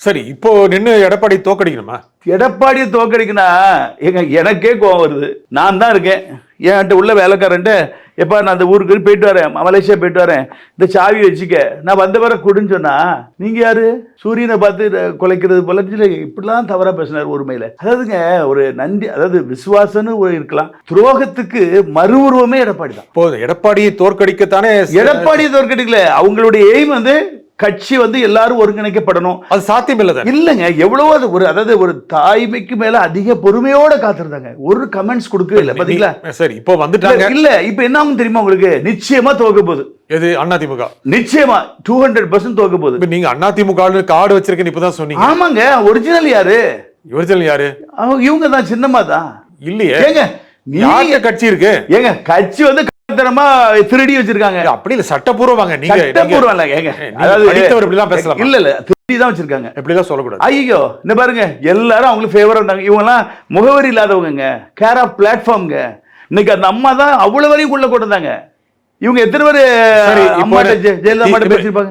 சரி, இப்போ நின்னு எடப்பாடி தோக்கடிக்கணுமா? எடப்பாடியை தோக்கடிக்கனா எனக்கே கோவம் வருது. நான் தான் இருக்கேன், என்கிட்ட உள்ள வேலைக்காரன்ட்டு, எப்பா நான் அந்த ஊருக்கு போயிட்டு வரேன், மலேசியா போயிட்டு வரேன், இந்த சாவி வச்சுக்க, நான் வந்த வர கொடுன்னு சொன்னா, நீங்க யாரு சூரியனை பார்த்து குலைக்கிறது போல இப்படிலாம் தவறா பேசினார் ஒருமையில. அதாவதுங்க ஒரு நன்றி, அதாவது விசுவாசன்னு இருக்கலாம், துரோகத்துக்கு மறு உருவமே எடப்பாடி தான். போதும், எடப்பாடியை தோற்கடிக்கத்தானே. எடப்பாடியை தோற்கடிக்கல, அவங்களுடைய எய்ம் கட்சி எல்லாரும் ஒருங்கிணைக்கப்படணும். அது சாத்தியம் இல்லங்க. எவ்வளவோ அது அதாவது ஒரு தாய்மைக்கு மேல அதிக பொறுமையோட காத்திருந்தாங்க. ஒரு கமெண்ட்ஸ் கொடுக்கவே இல்லை பாத்தீங்களா? சரி, இப்போ வந்துட்டாங்க. இல்ல இப்போ என்ன ஆகும் தெரியுமா உங்களுக்கு? நிச்சயமா தோக்க போகுது. எது? அதிமுக நிச்சயமா 200% தோக்க போகுது. நீங்க அதிமுக கார்டு வச்சிருக்கேன்னு இப்பதான் சொன்னீங்க. ஆமாங்க. ஒரிஜினல் யாரு? ஒரிஜினல் யாரு? இவங்க தான், சின்னம்மா தான். இல்லையே. ஏங்க நீங்க கட்சி இருக்கு. ஏங்க கட்சி தரமா திருடி வச்சிருக்காங்க. அப்படி இல்ல, சட்டப்பூர்வமா. நீங்க சட்டப்பூர்வம் இல்ல. ஏங்க அதாவது படித்தவர் இப்படி எல்லாம் பேசலாம். இல்ல இல்ல, திருடி தான் வச்சிருக்காங்க. இப்படி எல்லாம் சொல்லக்கூடாது. ஐயோ, இந்த பாருங்க, எல்லாரும் அவங்களுக்கு ஃபேவரா இருந்தாங்க. இவங்க எல்லாம் முகவரி இல்லாதவங்க, கேர் ஆஃப் பிளாட்ஃபார்ம்ங்க. இன்னைக்கு அந்த அம்மா தான் அவ்வளவு வரையும் உள்ள கொண்டு வந்தாங்க. இவங்க எத்தனை பேர் அம்மாட்ட ஜெயலலிதா அம்மாட்ட பேசிருப்பாங்க?